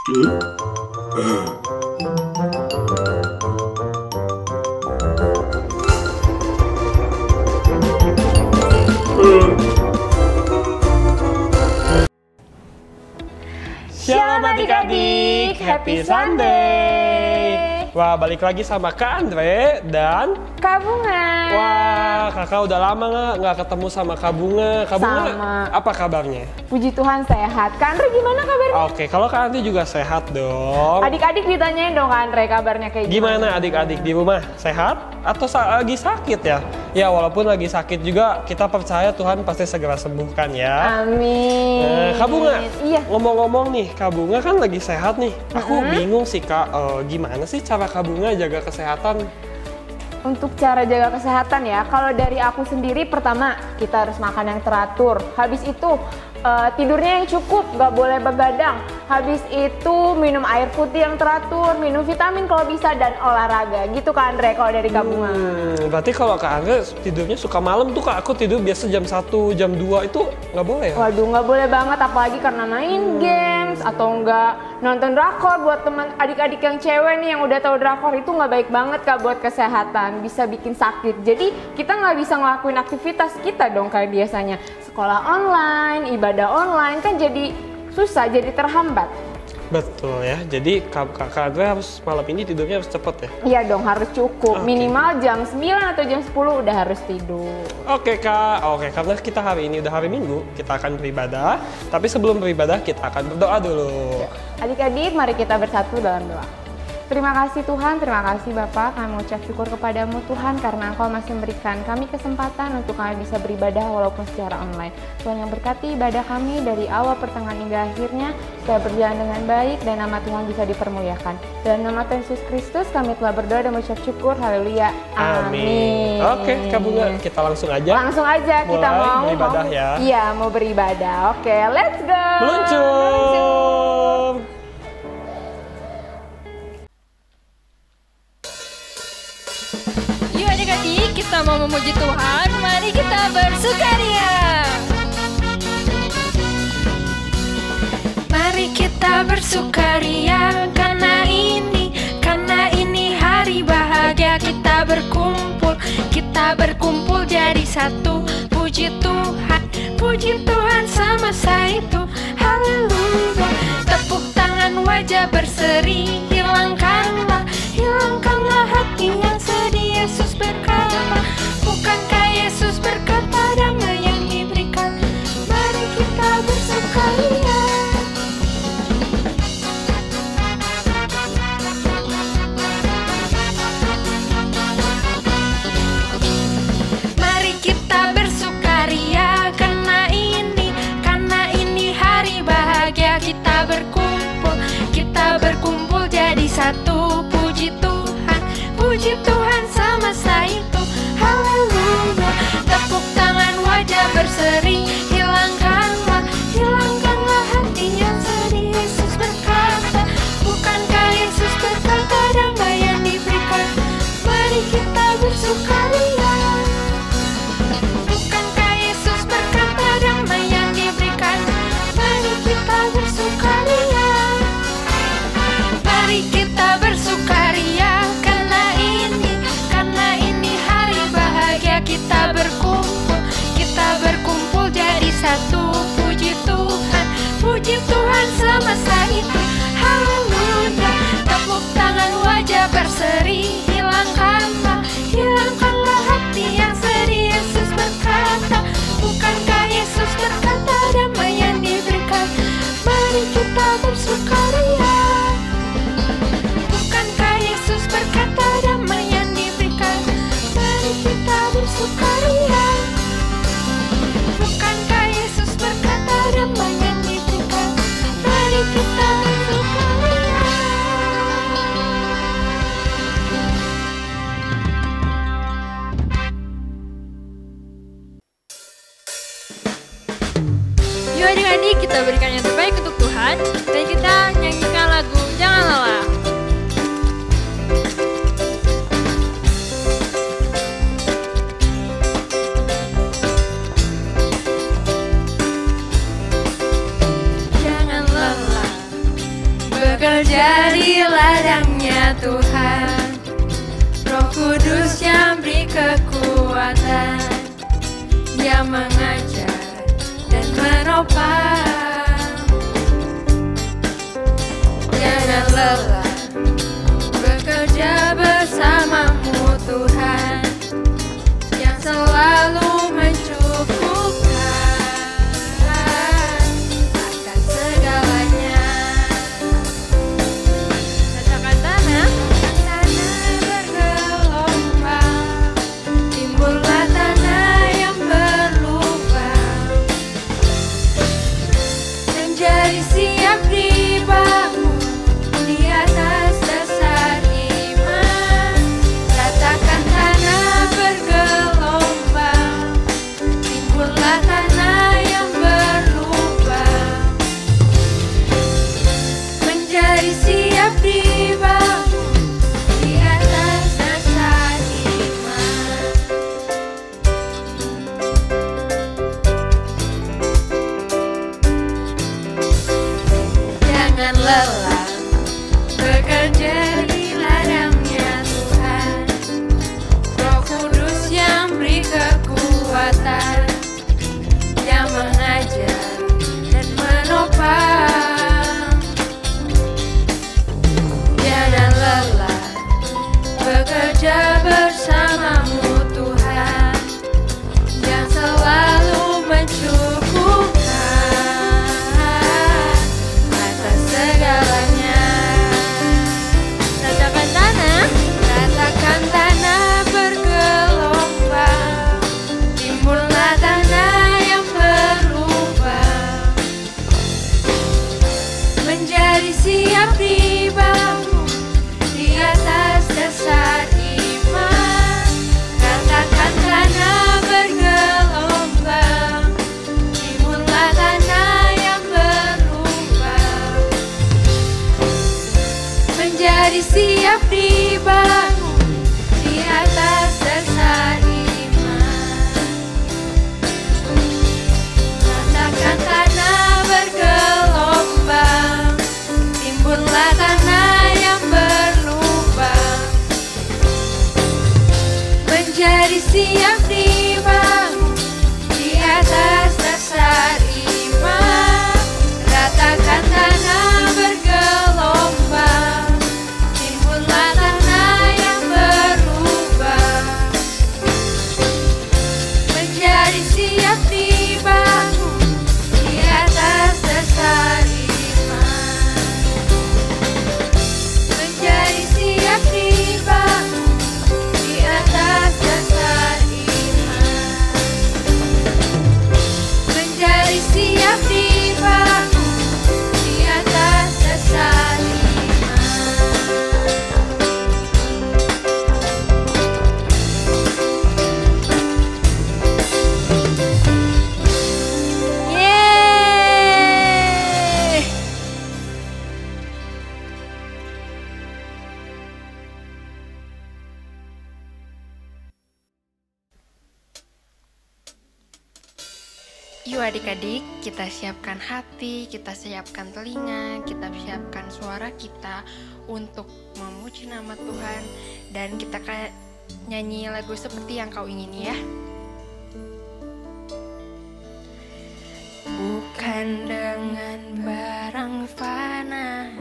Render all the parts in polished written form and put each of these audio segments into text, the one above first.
Shalom adik-adik, happy Sunday. Wah, balik lagi sama Kak Andre dan Kak Bunga. Wah, kakak udah lama nggak ketemu sama Kak Bunga. Kak Bunga, Sama. apa kabarnya? Puji Tuhan sehat. Kak Andre gimana kabarnya? Oke, kalau Kak Andre juga sehat dong. Adik-adik ditanyain dong Kak Andre kabarnya kayak Gimana adik-adik di rumah? Sehat? Atau lagi sakit ya? Ya, walaupun lagi sakit juga, kita percaya Tuhan pasti segera sembuhkan ya. Amin. Kak Bunga, Iya. ngomong-ngomong nih, Kak Bunga kan lagi sehat nih. Aku bingung sih Kak, gimana sih cara Kak Bunga jaga kesehatan? Untuk cara jaga kesehatan ya, kalau dari aku sendiri pertama kita harus makan yang teratur. Habis itu tidurnya yang cukup, nggak boleh begadang. Habis itu minum air putih yang teratur, minum vitamin kalau bisa dan olahraga. Gitu Kak Andre kalau dari Kak Bunga. Berarti kalau Kak Andre tidurnya suka malam tuh Kak, aku tidur biasa jam 1, jam 2 itu nggak boleh ya? Waduh, nggak boleh banget apalagi karena main games atau nggak nonton drakor. Buat teman adik-adik yang cewek nih yang udah tahu drakor itu nggak baik banget Kak buat kesehatan, bisa bikin sakit. Jadi kita nggak bisa ngelakuin aktivitas kita dong kayak biasanya. Sekolah online, ibadah online kan jadi susah, jadi terhambat. Betul ya, jadi Kak Andre harus malam ini tidurnya harus cepet ya? Iya dong, harus cukup. Oke. Minimal jam 9 atau jam 10 udah harus tidur. Oke Kak, karena kita hari ini udah hari Minggu, kita akan beribadah. Tapi sebelum beribadah kita akan berdoa dulu. Adik-adik, mari kita bersatu dalam doa. Terima kasih Tuhan, terima kasih Bapak. Kami mengucap syukur kepadamu Tuhan karena Engkau masih memberikan kami kesempatan untuk kami bisa beribadah walaupun secara online. Tuhan yang berkati ibadah kami dari awal pertengahan hingga akhirnya supaya berjalan dengan baik dan nama Tuhan bisa dipermuliakan. Dalam nama Tuhan Yesus Kristus kami telah berdoa dan mengucap syukur. Haleluya. Amin. Oke Kak Bunga, kita langsung aja. Langsung aja kita mulai mau beribadah ya. Iya, mau beribadah. Oke, let's go. Meluncur. Yuk adik-adik, kita mau memuji Tuhan, mari kita bersukaria. Mari kita bersukaria karena ini hari bahagia. Kita berkumpul jadi satu. Puji Tuhan semasa itu. Haleluya. Tepuk tangan, wajah berseri. Hilangkanlah hati yang sedih. Yesus berkata, bukankah Yesus berkata damai yang diberikan? Mari kita bersukaria. Mari kita bersukaria karena ini hari bahagia. Kita berkumpul jadi satu. Puji Tuhan semasa itu. Haleluya. Tepuk tangan, wajah berseri. Hilangkanlah hati yang sedih. Yesus berkata, bukankah Yesus berkata damai yang diberikan? Mari kita bersukaria. Bukankah Yesus berkata damai yang diberikan? Mari kita bersukaria. Mari kita bersukaria karena ini hari bahagia. Kita berkumpul jadi satu. Puji Tuhan semasa itu. Haleluya. Tepuk tangan, wajah berseri. Hilangkanlah hati yang sedih. Yesus berkata, bukankah Yesus berkata damai yang diberikan? Mari kita bersukaria. Bukankah Yesus berkata damai yang diberikan? Mari kita bersukaria. Bukankah Yesus berkata damai yang diberikan? Mari kita bersukaria. Yuk adik-adik, kita berikan yang terbaik untuk Tuhan dan kita nyanyikan lagu Jangan Lelah. ladangnya Tuhan, Roh Kudus yang beri kekuatan, yang mengajar dan menopang. Jangan lelah bekerja bersamamu Tuhan, yang selalu mencukupkan atas segalanya. Katakan tanah bergelombang, timbullah tanah yang berlubang, menjadi siap dibangun di atas dasar iman. Ratakan tanah bergelombang, timbullah tanah yang berlubang, menjadi siap dibangun di atas dasar iman. Jangan lelah bekerja di ladangnya Tuhan, Roh Kudus yang beri kekuatan, yang mengajar dan menopang. Jangan lelah bekerja bersamamu Tuhan, yang selalu mencukupkan atas segalanya. Ratakan tanah bergelombang, timbullah tanah yang berlubang, menjadi siap dibangun di atas dasar iman. Ratakan tanah bergelombang, timbullah tanah yang berlubang, menjadi siap dibangun di atas dasar iman. Ratakan tanah bergelombang, timbullah tanah yang berlubang, menjadi siap dibangun di atas dasar iman. Ratakan tanah bergelombang, timbullah tanah yang berlubang, menjadi siap dibangun di atas dasar iman, menjadi siap dibangun di atas dasar iman, menjadi siap dibangun di atas dasar iman. Yeay! Yuk adik-adik, kita siapkan hati, kita siapkan telinga, kita siapkan suara kita untuk memuji nama Tuhan, dan kita nyanyi lagu seperti yang kau ingini ya. Bukan dengan barang fana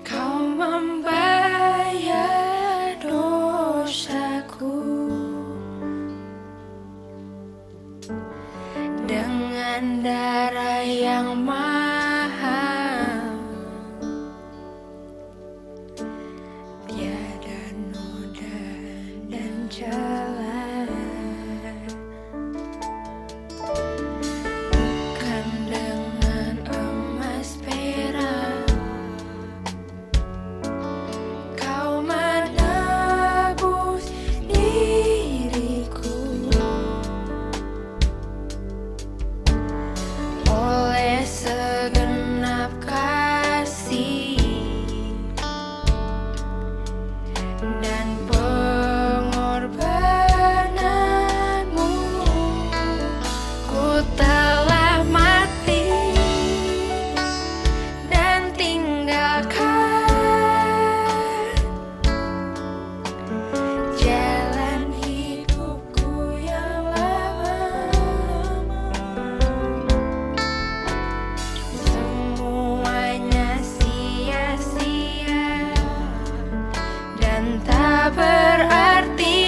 kau membayar dosaku, dengan darah yang mahal, tiada noda dan celah. Bukan dengan tak berarti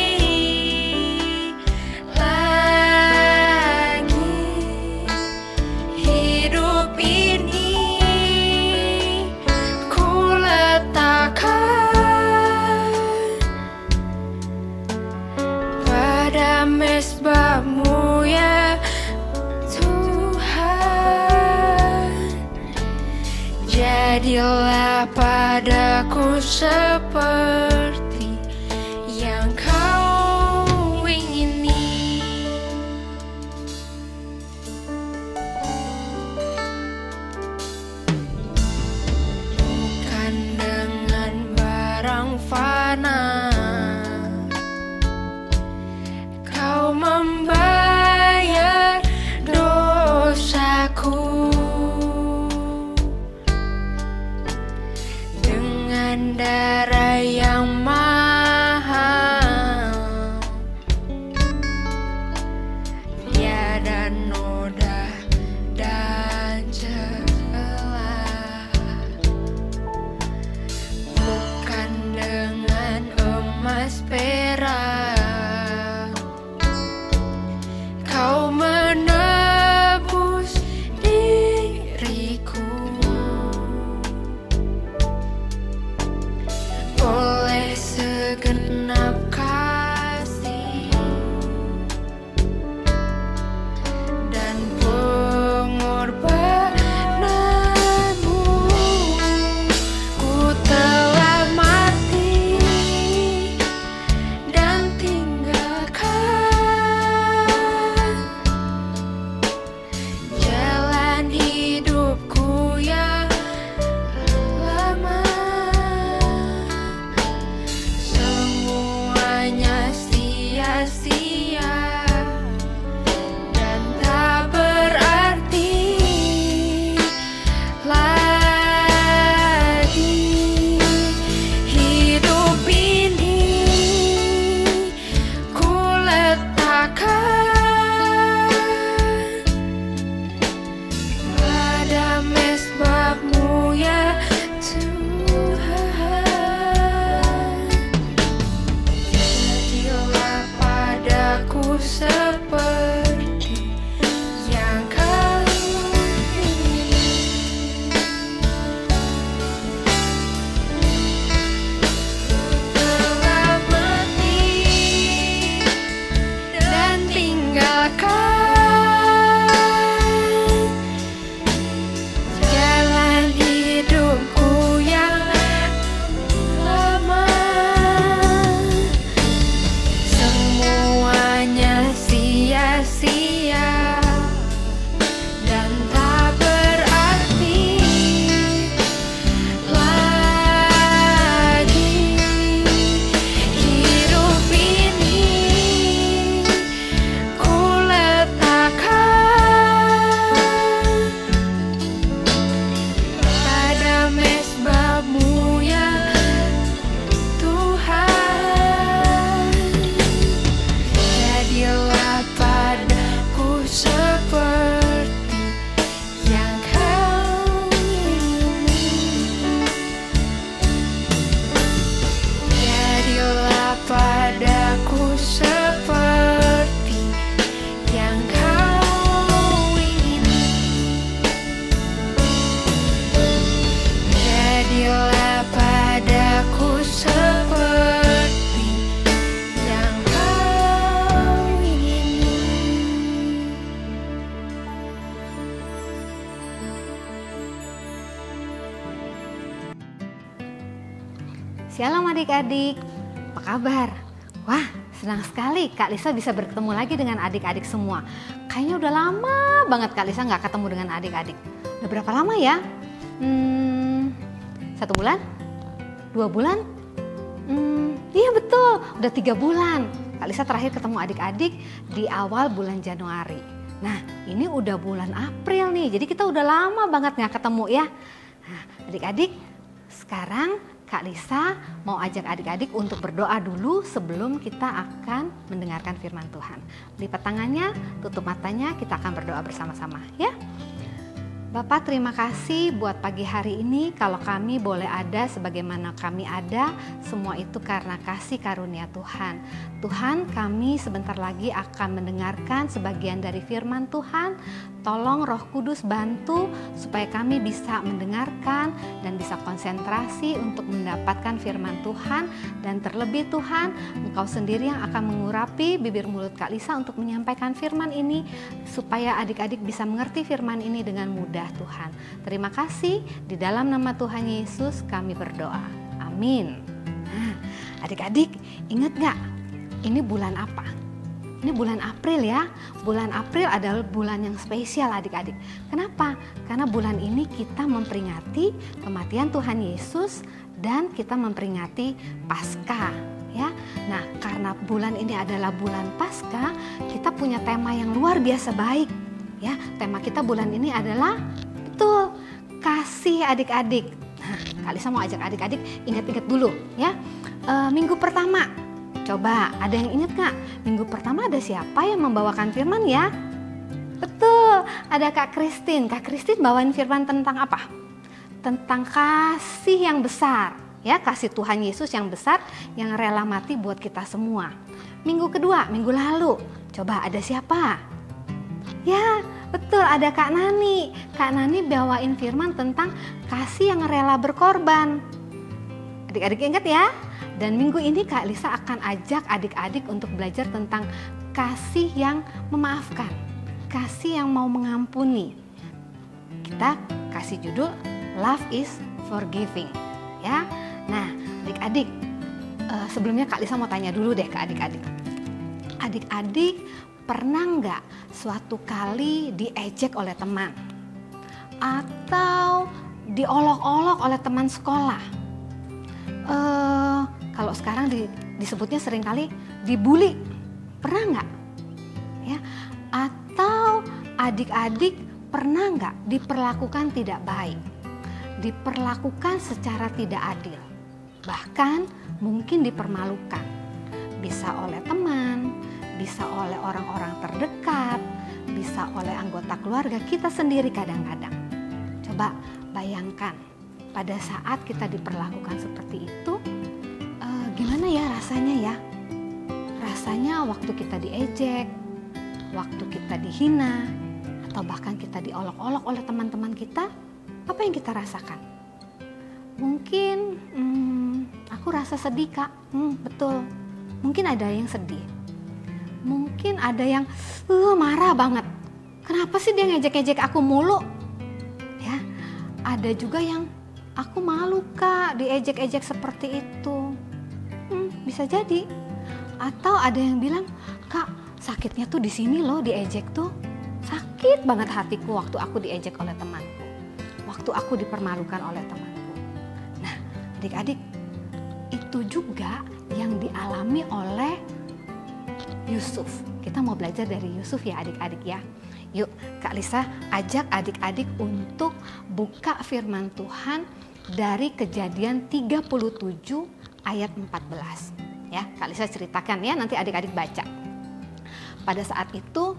lagi. Hidup ini ku letakkan pada mezbah-Mu ya Tuhan. Jadilah padaku seperti yang Kau ingini. Bukan dengan barang fana Kau membayar dosaku, dengan darah yang mahal, tiada noda dan celah. Bukan dengan emas perak Kau menebus diriku. Oleh segenap kasih dan pengorbananmu, ku telah mati dan tinggalkan jalan hidupku yang lama. Semuanya sia-sia dan tak berarti lagi. Hidup ini ku letakkan pada mezbah-Mu ya Tuhan. Jadilah padaku seperti yang Kau ingini. Telah mati dan tinggalkan jalan hidupku yang lama. Semuanya sia-sia dan tak berarti lagi. Hidup ini ku letakkan pada mezbah-Mu ya Tuhan. Jadilah padaku seperti yang Kau ingini. Jadilah padaku seperti yang Kau ingini. Jadilah padaku seperti yang Kau ingini. Shalom adik-adik, apa kabar? Wah, senang sekali Kak Lisa bisa bertemu lagi dengan adik-adik semua. Kayaknya udah lama banget Kak Lisa nggak ketemu dengan adik-adik. Udah berapa lama ya? 1 bulan? 2 bulan? Iya betul, udah 3 bulan. Kak Lisa terakhir ketemu adik-adik di awal bulan Januari. Nah, ini udah bulan April nih, jadi kita udah lama banget nggak ketemu ya. Nah, adik-adik, sekarang Kak Lisa mau ajak adik-adik untuk berdoa dulu sebelum kita akan mendengarkan firman Tuhan. Lipat tangannya, tutup matanya, kita akan berdoa bersama-sama ya. Bapak terima kasih buat pagi hari ini, kalau kami boleh ada sebagaimana kami ada, semua itu karena kasih karunia Tuhan. Tuhan, kami sebentar lagi akan mendengarkan sebagian dari firman Tuhan. Tolong Roh Kudus bantu supaya kami bisa mendengarkan dan bisa konsentrasi untuk mendapatkan firman Tuhan. Dan terlebih Tuhan, Engkau sendiri yang akan mengurapi bibir mulut Kak Lisa untuk menyampaikan firman ini, supaya adik-adik bisa mengerti firman ini dengan mudah Tuhan. Terima kasih, di dalam nama Tuhan Yesus kami berdoa. Amin. Nah, adik-adik ingat gak? Ini bulan apa? Ini bulan April ya. Bulan April adalah bulan yang spesial adik-adik. Kenapa? Karena bulan ini kita memperingati kematian Tuhan Yesus dan kita memperingati Paskah ya. Nah, karena bulan ini adalah bulan Paskah, kita punya tema yang luar biasa baik ya. Tema kita bulan ini adalah betul, kasih adik-adik. Nah, Kak Lisa mau ajak adik-adik ingat-ingat dulu ya. Minggu pertama, coba ada yang ingat gak? Minggu pertama ada siapa yang membawakan firman ya? Betul, ada Kak Christine. Kak Christine bawain firman tentang apa? Tentang kasih yang besar ya, kasih Tuhan Yesus yang besar yang rela mati buat kita semua. Minggu kedua, minggu lalu, coba ada siapa? Ya, betul, ada Kak Nani. Kak Nani bawain firman tentang kasih yang rela berkorban. Adik-adik ingat ya? Dan minggu ini Kak Lisa akan ajak adik-adik untuk belajar tentang kasih yang memaafkan, kasih yang mau mengampuni. Kita kasih judul Love is Forgiving ya. Nah, adik-adik, sebelumnya Kak Lisa mau tanya dulu deh ke adik-adik. Adik-adik pernah nggak suatu kali diejek oleh teman? Atau diolok-olok oleh teman sekolah? Kalau sekarang disebutnya seringkali dibully, pernah nggak? Ya, atau adik-adik pernah nggak diperlakukan tidak baik, diperlakukan secara tidak adil, bahkan mungkin dipermalukan, bisa oleh teman, bisa oleh orang-orang terdekat, bisa oleh anggota keluarga kita sendiri kadang-kadang. Coba bayangkan pada saat kita diperlakukan seperti itu, gimana ya rasanya ya? Rasanya waktu kita diejek, waktu kita dihina, atau bahkan kita diolok-olok oleh teman-teman kita, apa yang kita rasakan? Mungkin aku rasa sedih Kak, betul. Mungkin ada yang sedih, mungkin ada yang marah banget. Kenapa sih dia ngejek-ngejek aku mulu? Ya, ada juga yang aku malu Kak diejek-ejek seperti itu. Bisa jadi. Atau ada yang bilang, Kak sakitnya tuh di sini loh diejek tuh. Sakit banget hatiku waktu aku diejek oleh temanku. Waktu aku dipermalukan oleh temanku. Nah, adik-adik, itu juga yang dialami oleh Yusuf. Kita mau belajar dari Yusuf ya adik-adik ya. Yuk Kak Lisa ajak adik-adik untuk buka firman Tuhan dari Kejadian 37 ayat 14. Ya, Kak Lisa ceritakan ya, nanti adik-adik baca. Pada saat itu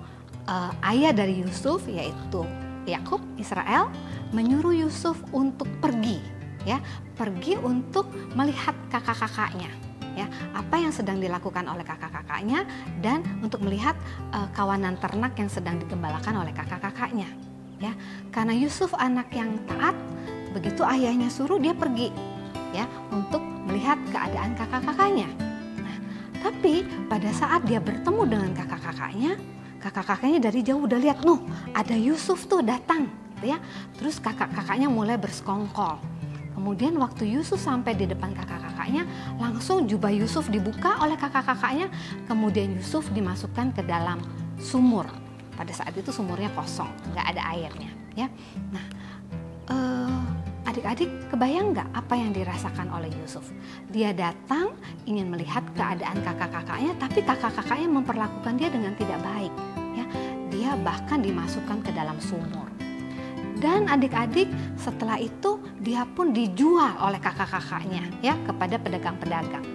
ayah dari Yusuf yaitu Yakub, Israel, menyuruh Yusuf untuk pergi ya, pergi untuk melihat kakak-kakaknya. Ya, apa yang sedang dilakukan oleh kakak-kakaknya dan untuk melihat kawanan ternak yang sedang digembalakan oleh kakak-kakaknya. Ya, karena Yusuf anak yang taat, begitu ayahnya suruh dia pergi ya untuk melihat keadaan kakak-kakaknya. Nah, tapi pada saat dia bertemu dengan kakak-kakaknya dari jauh udah lihat, ada Yusuf tuh datang, gitu ya. Terus kakak-kakaknya mulai bersekongkol. Kemudian waktu Yusuf sampai di depan kakak-kakaknya, langsung jubah Yusuf dibuka oleh kakak-kakaknya. Kemudian Yusuf dimasukkan ke dalam sumur. Pada saat itu sumurnya kosong, nggak ada airnya. Ya, nah adik-adik kebayang nggak apa yang dirasakan oleh Yusuf? Dia datang ingin melihat keadaan kakak-kakaknya, tapi kakak-kakaknya memperlakukan dia dengan tidak baik. Ya, dia bahkan dimasukkan ke dalam sumur. Dan adik-adik setelah itu dia pun dijual oleh kakak-kakaknya ya kepada pedagang-pedagang.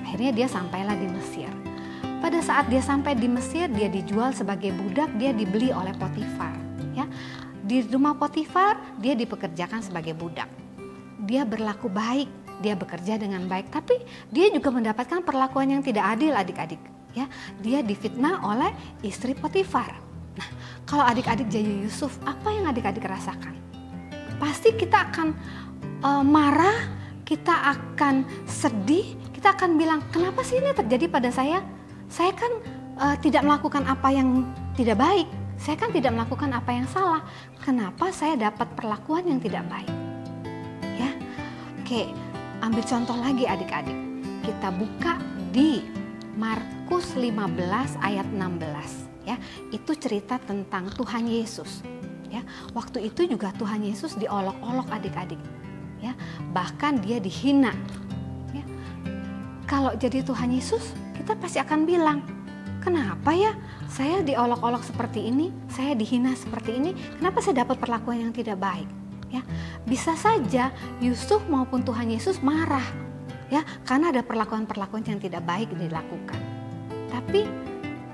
Akhirnya dia sampailah di Mesir. Pada saat dia sampai di Mesir, dia dijual sebagai budak, dia dibeli oleh Potifar. Ya, di rumah Potifar dia dipekerjakan sebagai budak. Dia berlaku baik, dia bekerja dengan baik, tapi dia juga mendapatkan perlakuan yang tidak adil adik-adik. Ya, dia difitnah oleh istri Potifar. Nah, kalau adik-adik jadi Yusuf, apa yang adik-adik rasakan? Pasti kita akan marah, kita akan sedih, kita akan bilang, kenapa sih ini terjadi pada saya? Saya kan tidak melakukan apa yang tidak baik, saya kan tidak melakukan apa yang salah. Kenapa saya dapat perlakuan yang tidak baik? Ya, oke, ambil contoh lagi adik-adik. Kita buka di Markus 15 ayat 16. Ya, itu cerita tentang Tuhan Yesus. Ya, waktu itu juga Tuhan Yesus diolok-olok adik-adik. Ya, bahkan dia dihina. Ya, kalau jadi Tuhan Yesus, kita pasti akan bilang, kenapa ya saya diolok-olok seperti ini, saya dihina seperti ini, kenapa saya dapat perlakuan yang tidak baik? Ya, bisa saja Yusuf maupun Tuhan Yesus marah, ya, karena ada perlakuan-perlakuan yang tidak baik dilakukan. Tapi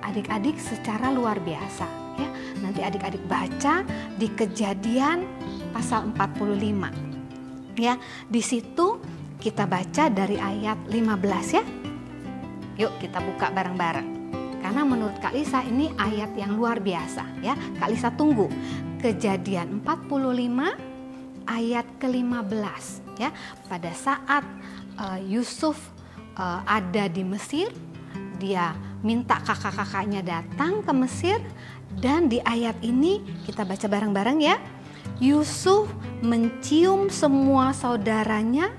adik-adik secara luar biasa, ya, nanti adik-adik baca di Kejadian pasal 45. Ya, di situ kita baca dari ayat 15 ya. Yuk kita buka bareng-bareng. Karena menurut Kak Lisa ini ayat yang luar biasa ya. Kak Lisa tunggu. Kejadian 45 ayat ke-15 ya. Pada saat Yusuf ada di Mesir, dia minta kakak-kakaknya datang ke Mesir, dan di ayat ini kita baca bareng-bareng ya. Yusuf mencium semua saudaranya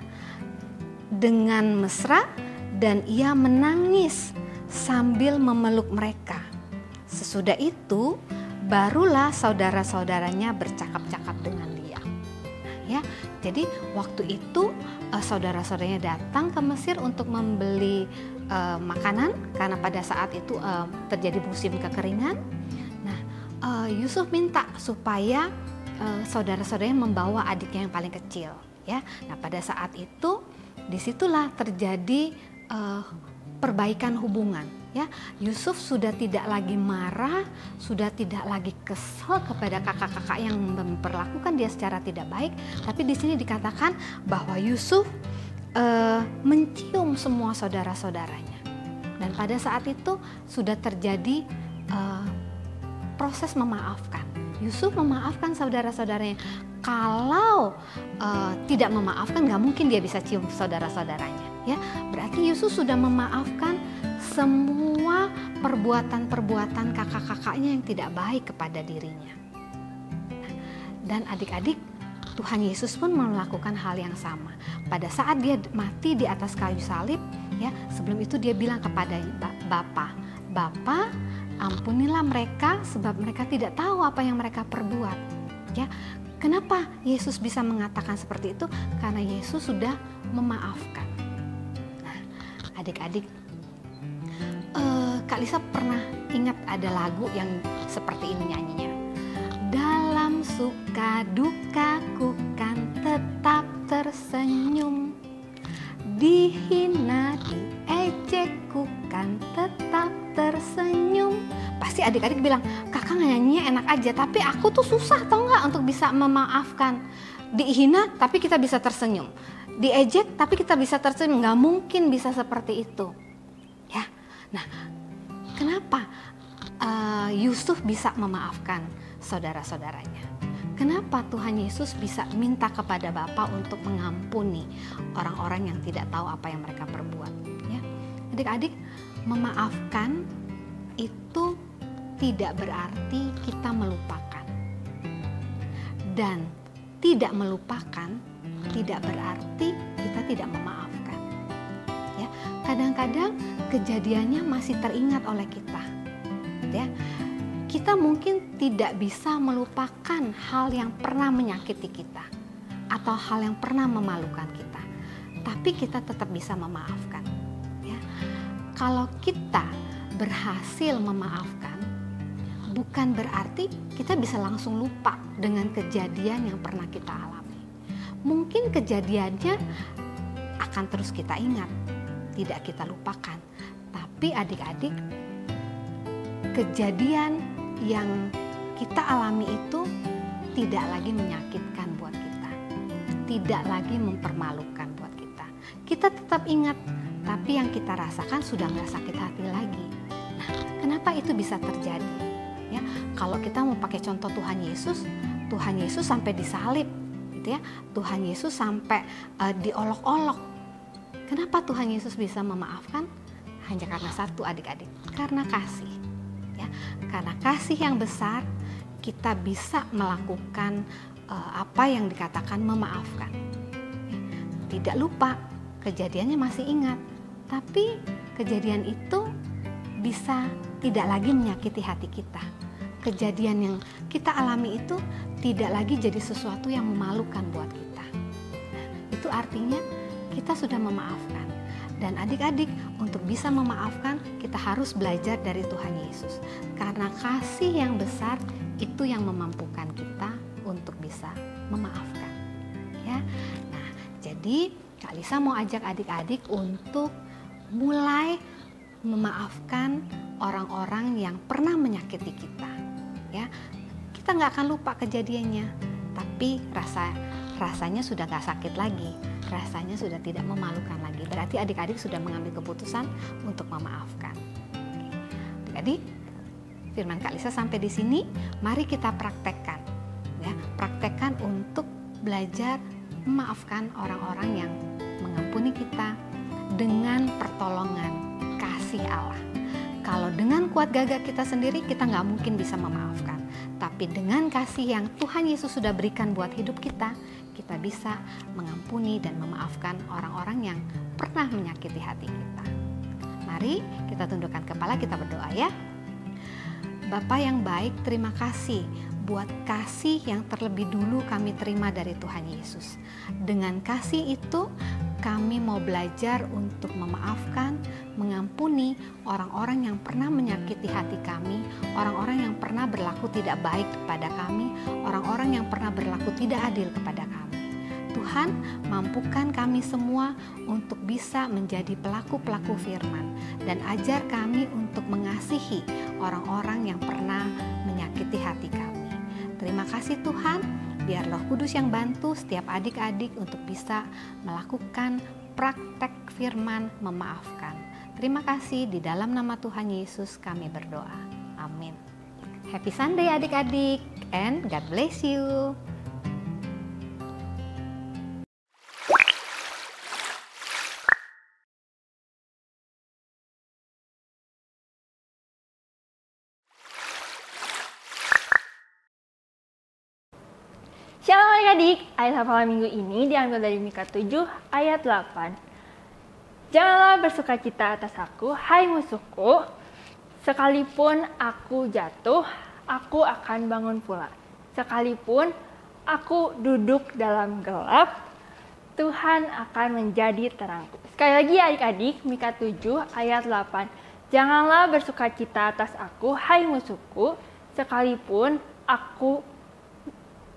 dengan mesra dan ia menangis sambil memeluk mereka. Sesudah itu barulah saudara-saudaranya bercakap-cakap dengan dia. Ya, jadi waktu itu saudara-saudaranya datang ke Mesir untuk membeli makanan karena pada saat itu terjadi musim kekeringan. Nah, Yusuf minta supaya saudara-saudaranya membawa adiknya yang paling kecil. Ya, nah pada saat itu disitulah terjadi perbaikan hubungan. Ya, Yusuf sudah tidak lagi marah, sudah tidak lagi kesal kepada kakak-kakak yang memperlakukan dia secara tidak baik. Tapi di sini dikatakan bahwa Yusuf mencium semua saudara-saudaranya. Dan pada saat itu sudah terjadi proses memaafkan. Yusuf memaafkan saudara-saudaranya. Kalau tidak memaafkan, nggak mungkin dia bisa cium saudara-saudaranya. Ya, berarti Yusuf sudah memaafkan semua perbuatan-perbuatan kakak-kakaknya yang tidak baik kepada dirinya. Dan adik-adik, Tuhan Yesus pun melakukan hal yang sama. Pada saat dia mati di atas kayu salib, ya, sebelum itu dia bilang kepada Bapa, ampunilah mereka sebab mereka tidak tahu apa yang mereka perbuat. Ya, kenapa Yesus bisa mengatakan seperti itu? Karena Yesus sudah memaafkan. Nah, adik-adik, Kak Lisa pernah ingat ada lagu yang seperti ini nyanyinya. Dalam suka dukaku kan tetap tersenyum, dihina diejekku kan tetap tersenyum. Pasti adik-adik bilang, kakak nyanyinya enak aja, tapi aku tuh susah tau gak untuk bisa memaafkan. Dihina tapi kita bisa tersenyum, diejek tapi kita bisa tersenyum. Gak mungkin bisa seperti itu ya. Nah, kenapa Yusuf bisa memaafkan saudara-saudaranya? Kenapa Tuhan Yesus bisa minta kepada Bapa untuk mengampuni orang-orang yang tidak tahu apa yang mereka perbuat? Ya, adik-adik, memaafkan itu tidak berarti kita melupakan, dan tidak melupakan tidak berarti kita tidak memaafkan. Ya, kadang-kadang kejadiannya masih teringat oleh kita. Ya, kita mungkin tidak bisa melupakan hal yang pernah menyakiti kita atau hal yang pernah memalukan kita, tapi kita tetap bisa memaafkan. Ya, kalau kita berhasil memaafkan, bukan berarti kita bisa langsung lupa dengan kejadian yang pernah kita alami. Mungkin kejadiannya akan terus kita ingat, tidak kita lupakan. Tapi adik-adik, kejadian yang kita alami itu tidak lagi menyakitkan buat kita, tidak lagi mempermalukan buat kita. Kita tetap ingat, tapi yang kita rasakan sudah nggak sakit hati lagi. Nah, kenapa itu bisa terjadi? Ya, kalau kita mau pakai contoh Tuhan Yesus sampai disalib, gitu ya. Tuhan Yesus sampai diolok-olok. Kenapa Tuhan Yesus bisa memaafkan? Hanya karena satu, adik-adik, karena kasih. Ya, karena kasih yang besar, kita bisa melakukan apa yang dikatakan memaafkan. Tidak lupa, kejadiannya masih ingat, tapi kejadian itu bisa tidak lagi menyakiti hati kita. Kejadian yang kita alami itu tidak lagi jadi sesuatu yang memalukan buat kita. Itu artinya kita sudah memaafkan. Dan adik-adik, untuk bisa memaafkan, kita harus belajar dari Tuhan Yesus. Karena kasih yang besar itu yang memampukan kita untuk bisa memaafkan. Ya. Nah, jadi Kak Lisa mau ajak adik-adik untuk mulai memaafkan orang-orang yang pernah menyakiti kita. Ya, kita nggak akan lupa kejadiannya, tapi rasanya sudah nggak sakit lagi, rasanya sudah tidak memalukan lagi. Berarti adik-adik sudah mengambil keputusan untuk memaafkan. Adik-adik, firman Kak Lisa sampai di sini. Mari kita praktekkan, ya, praktekkan untuk belajar memaafkan orang-orang yang mengampuni kita dengan pertolongan kasih Allah. Kalau dengan kuat gagah kita sendiri, kita nggak mungkin bisa memaafkan. Tapi dengan kasih yang Tuhan Yesus sudah berikan buat hidup kita, kita bisa mengampuni dan memaafkan orang-orang yang pernah menyakiti hati kita. Mari kita tundukkan kepala, kita berdoa ya. Bapa yang baik, terima kasih buat kasih yang terlebih dulu kami terima dari Tuhan Yesus. Dengan kasih itu, kami mau belajar untuk memaafkan, mengampuni orang-orang yang pernah menyakiti hati kami, orang-orang yang pernah berlaku tidak baik kepada kami, orang-orang yang pernah berlaku tidak adil kepada kami. Tuhan, mampukan kami semua untuk bisa menjadi pelaku-pelaku firman, dan ajar kami untuk mengasihi orang-orang yang pernah menyakiti hati kami. Terima kasih Tuhan, biar Roh Kudus yang bantu setiap adik-adik untuk bisa melakukan praktek firman memaafkan. Terima kasih, di dalam nama Tuhan Yesus kami berdoa. Amin. Happy Sunday adik-adik, and God bless you. Shalom adik-adik, ayat hafalan minggu ini diambil dari Mika 7 ayat 8. Janganlah bersukacita atas aku, hai musuhku, sekalipun aku jatuh, aku akan bangun pula. Sekalipun aku duduk dalam gelap, Tuhan akan menjadi terangku. Sekali lagi adik-adik, Mika 7 ayat 8. Janganlah bersukacita atas aku, hai musuhku, sekalipun aku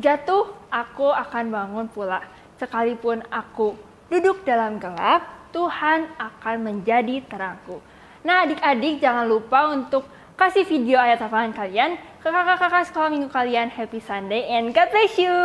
jatuh, aku akan bangun pula. Sekalipun aku duduk dalam gelap, Tuhan akan menjadi terangku. Nah adik-adik, jangan lupa untuk kasih video ayat hafalan kalian ke kakak-kakak sekolah minggu kalian. Happy Sunday and God bless you.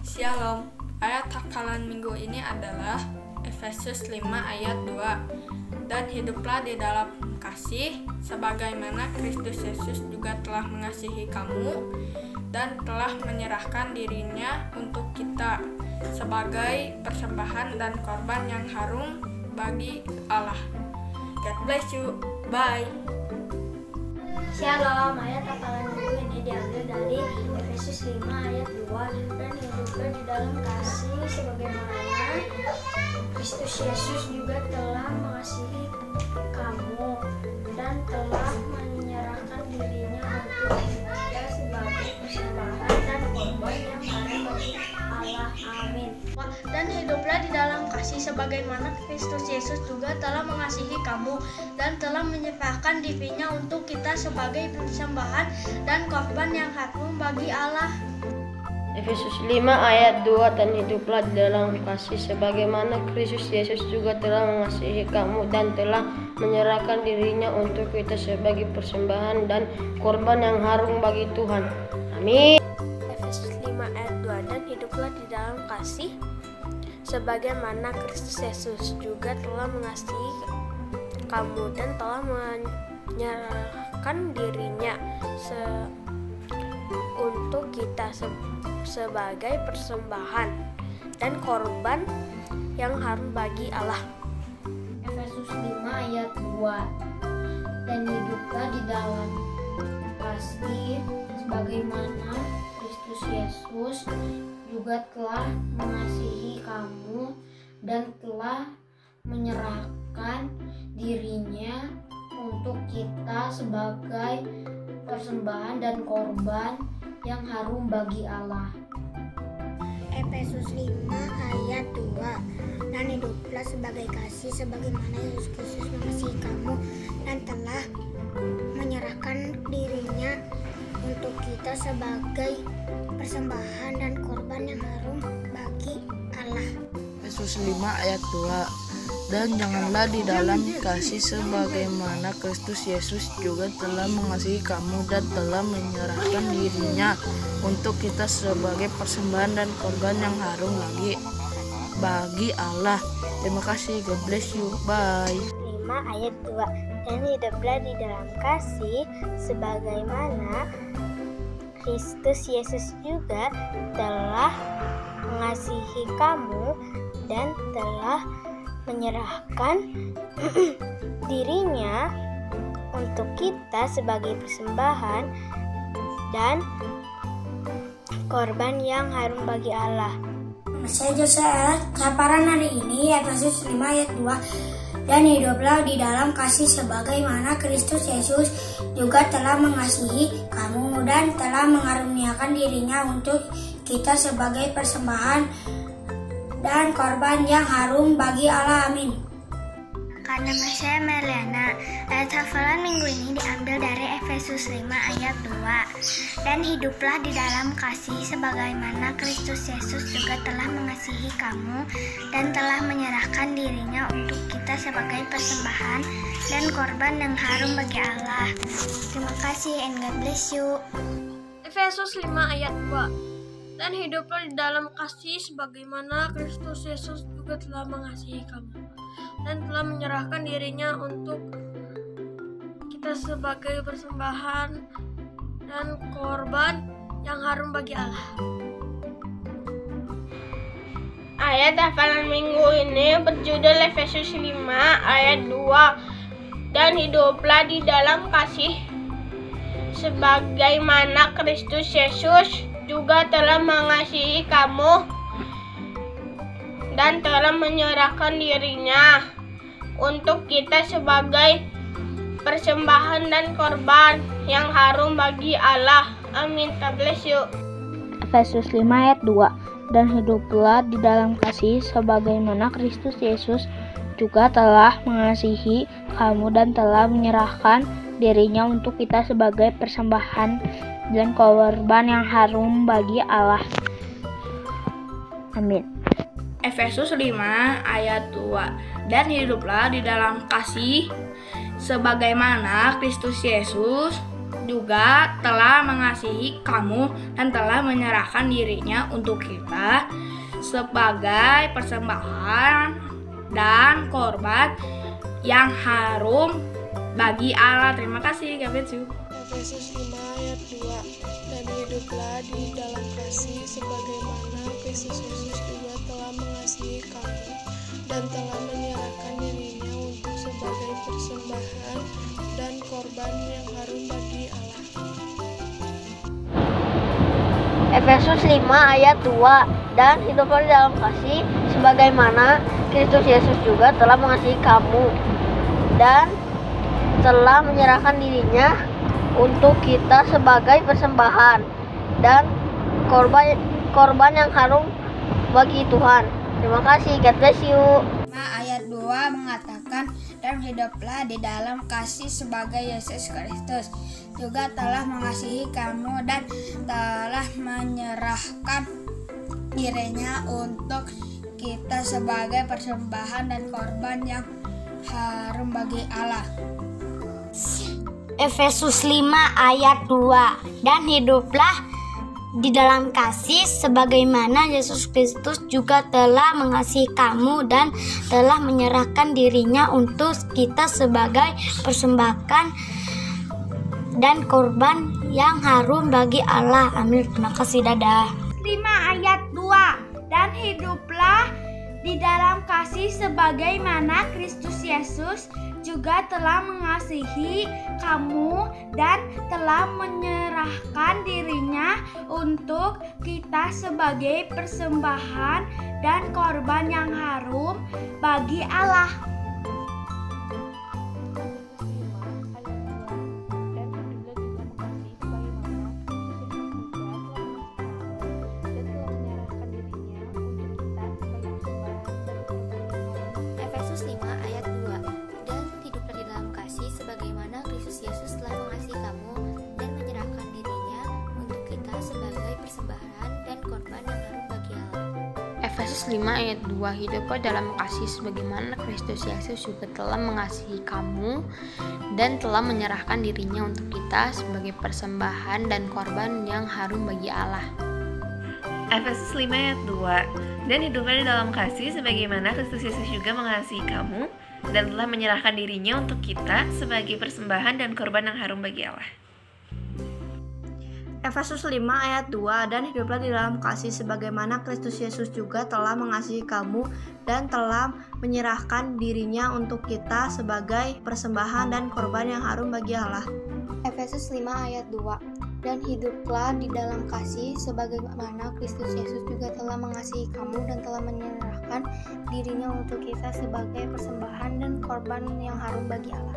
Shalom, ayat hafalan minggu ini adalah Efesus 5 ayat 2. Dan hiduplah di dalam kasih, sebagaimana Kristus Yesus juga telah mengasihi kamu dan telah menyerahkan dirinya untuk kita sebagai persembahan dan korban yang harum bagi Allah. God bless you. Bye. Shalom, ayat hafalan minggu ini diambil dari Efesus 5 ayat 2. Dan hiduplah di dalam kasih sebagaimana Kristus Yesus juga telah mengasihi kamu dan telah menyerahkan dirinya untuk kita sebagai persembahan dan korban yang harum bagi Allah. Amin. Dan hiduplah di dalam kasih sebagaimana Kristus Yesus juga telah mengasihi kamu dan telah menyerahkan dirinya untuk kita sebagai persembahan dan korban yang harum bagi Allah. Efesus 5 ayat 2, dan hiduplah di dalam kasih sebagaimana Kristus Yesus juga telah mengasihi kamu dan telah menyerahkan dirinya untuk kita sebagai persembahan dan korban yang harum bagi Tuhan. Amin. Efesus 5 ayat 2, dan hiduplah di dalam kasih sebagaimana Kristus Yesus juga telah mengasihi kamu dan telah menyerahkan dirinya untuk kita sebagai persembahan dan korban yang harum bagi Allah. Efesus 5 ayat 2, dan hiduplah di dalam kasih sebagaimana Kristus Yesus juga telah mengasihi kamu dan telah menyerahkan dirinya untuk kita sebagai persembahan dan korban yang harum bagi Allah. Efesus 5 ayat 2, dan hiduplah sebagai kasih sebagaimana Yesus Kristus mengasihi kamu dan telah menyerahkan dirinya untuk kita sebagai persembahan dan korban yang harum bagi Allah. Efesus 5 ayat 2, dan janganlah di dalam kasih sebagaimana Kristus Yesus juga telah mengasihi kamu dan telah menyerahkan dirinya untuk kita sebagai persembahan dan korban yang harum bagi Allah. Terima kasih, God bless you, bye. 5 ayat 2, dan hiduplah di dalam kasih sebagaimana Kristus Yesus juga telah mengasihi kamu dan telah menyerahkan dirinya untuk kita sebagai persembahan dan korban yang harum bagi Allah. Saya Joseph, paparan hari ini Efesus 5 ayat 2, dan hiduplah di dalam kasih sebagaimana Kristus Yesus juga telah mengasihi kamu dan telah mengaruniakan dirinya untuk kita sebagai persembahan dan korban yang harum bagi Allah. Amin. Nama saya Meliana. Ayat hafalan minggu ini diambil dari Efesus 5 ayat 2. Dan hiduplah di dalam kasih sebagaimana Kristus Yesus juga telah mengasihi kamu dan telah menyerahkan dirinya untuk kita sebagai persembahan dan korban yang harum bagi Allah. Terima kasih and God bless you. Efesus 5 ayat 2, dan hiduplah di dalam kasih sebagaimana Kristus Yesus juga telah mengasihi kamu dan telah menyerahkan dirinya untuk kita sebagai persembahan dan korban yang harum bagi Allah. Ayat hafalan minggu ini berjudul Efesus 5 ayat 2, dan hiduplah di dalam kasih sebagaimana Kristus Yesus juga telah mengasihi kamu dan telah menyerahkan dirinya untuk kita sebagai persembahan dan korban yang harum bagi Allah. Amin. God bless you. Efesus 5 ayat 2, dan hiduplah di dalam kasih sebagaimana Kristus Yesus juga telah mengasihi kamu dan telah menyerahkan dirinya untuk kita sebagai persembahan dan korban yang harum bagi Allah. Amin. Efesus 5 ayat 2, dan hiduplah di dalam kasih sebagaimana Kristus Yesus juga telah mengasihi kamu dan telah menyerahkan dirinya untuk kita sebagai persembahan dan korban yang harum bagi Allah. Terima kasih, God bless you. Efesus 5 ayat 2, dan hiduplah di dalam kasih sebagaimana Kristus Yesus juga telah mengasihi kamu dan telah menyerahkan dirinya untuk sebagai persembahan dan korban yang harum bagi Allah. Efesus 5 ayat 2, dan hiduplah di dalam kasih sebagaimana Kristus Yesus juga telah mengasihi kamu dan telah menyerahkan dirinya untuk kita sebagai persembahan dan korban yang harum bagi Tuhan. Terima kasih, God bless you. Ayat 2 mengatakan, dan hiduplah di dalam kasih sebagai Yesus Kristus juga telah mengasihi kamu dan telah menyerahkan dirinya untuk kita sebagai persembahan dan korban yang harum bagi Allah. Efesus 5 ayat 2. Dan hiduplah di dalam kasih sebagaimana Yesus Kristus juga telah mengasihi kamu dan telah menyerahkan dirinya untuk kita sebagai persembahan dan korban yang harum bagi Allah. Amin. Terima kasih. Dadah. 5 ayat 2. Dan hiduplah di dalam kasih sebagaimana Kristus Yesus juga telah mengasihi kamu dan telah menyerahkan dirinya untuk kita sebagai persembahan dan korban yang harum bagi Allah. Efesus 5 ayat 2. Dan hiduplah di dalam kasih sebagaimana Kristus Yesus telah mengasihi kamu dan menyerahkan dirinya untuk kita sebagai persembahan dan korban yang harum bagi Allah. Efesus 5 ayat 2. Hiduplah dalam kasih sebagaimana Kristus Yesus juga telah mengasihi kamu dan telah menyerahkan dirinya untuk kita sebagai persembahan dan korban yang harum bagi Allah. Efesus 5 ayat 2. Dan hiduplah di dalam kasih sebagaimana Kristus Yesus juga mengasihi kamu dan telah menyerahkan dirinya untuk kita sebagai persembahan dan korban yang harum bagi Allah. Efesus 5 ayat 2. Dan hiduplah di dalam kasih sebagaimana Kristus Yesus juga telah mengasihi kamu dan telah menyerahkan dirinya untuk kita sebagai persembahan dan korban yang harum bagi Allah. Efesus 5 ayat 2. Dan hiduplah di dalam kasih sebagaimana Kristus Yesus juga telah mengasihi kamu dan telah menyerahkan dirinya untuk kita sebagai persembahan dan korban yang harum bagi Allah.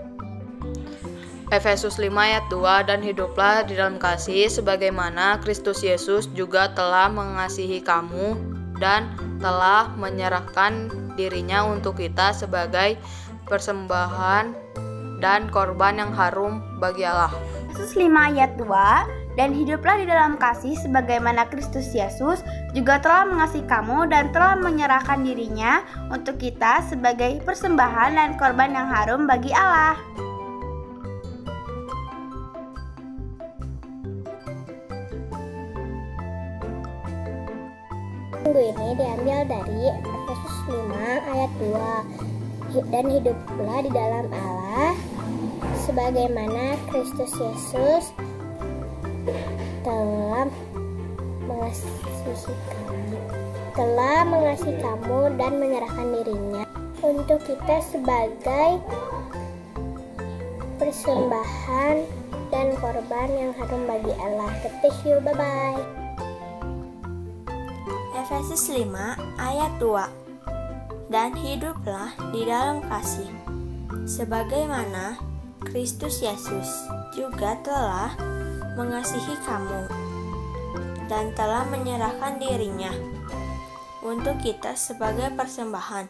Efesus 5 ayat 2. Dan hiduplah di dalam kasih sebagaimana Kristus Yesus juga telah mengasihi kamu dan telah menyerahkan dirinya untuk kita sebagai persembahan dan korban yang harum bagi Allah. Efesus 5 ayat 2. Dan hiduplah di dalam kasih sebagaimana Kristus Yesus juga telah mengasihi kamu dan telah menyerahkan dirinya untuk kita sebagai persembahan dan korban yang harum bagi Allah. Minggu ini diambil dari Efesus 5 ayat 2. Dan hiduplah di dalam Allah sebagaimana Kristus Yesus telah mengasihi kamu dan menyerahkan dirinya untuk kita sebagai persembahan dan korban yang harum bagi Allah. Ketis you, bye-bye. Efesus 5 ayat 2. Dan hiduplah di dalam kasih sebagaimana Kristus Yesus juga telah mengasihi kamu dan telah menyerahkan dirinya untuk kita sebagai persembahan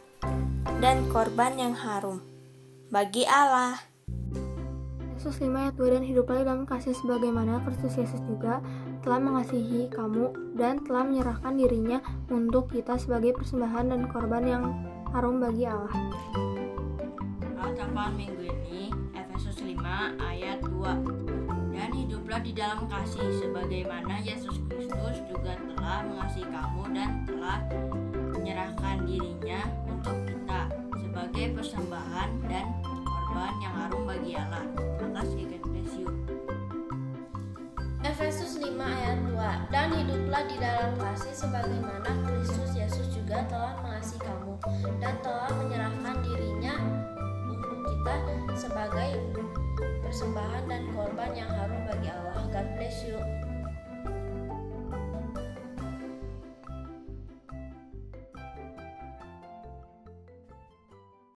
dan korban yang harum bagi Allah. Efesus 5 ayat 2. Dan hiduplah dalam kasih sebagaimana Kristus Yesus juga telah mengasihi kamu dan telah menyerahkan dirinya untuk kita sebagai persembahan dan korban yang harum bagi Allah. Bacaan minggu ini Efesus 5 ayat 2. Dan hiduplah di dalam kasih sebagaimana Yesus Kristus juga telah mengasihi kamu dan telah menyerahkan dirinya untuk kita sebagai persembahan dan korban yang harum bagi Allah. Terima kasih. God bless you. Efesus 5 ayat 2. Dan hiduplah di dalam kasih sebagaimana Kristus Yesus juga telah mengasihi kamu dan telah menyerahkan dirinya untuk kita sebagai persembahan dan korban yang harum bagi Allah. God bless you.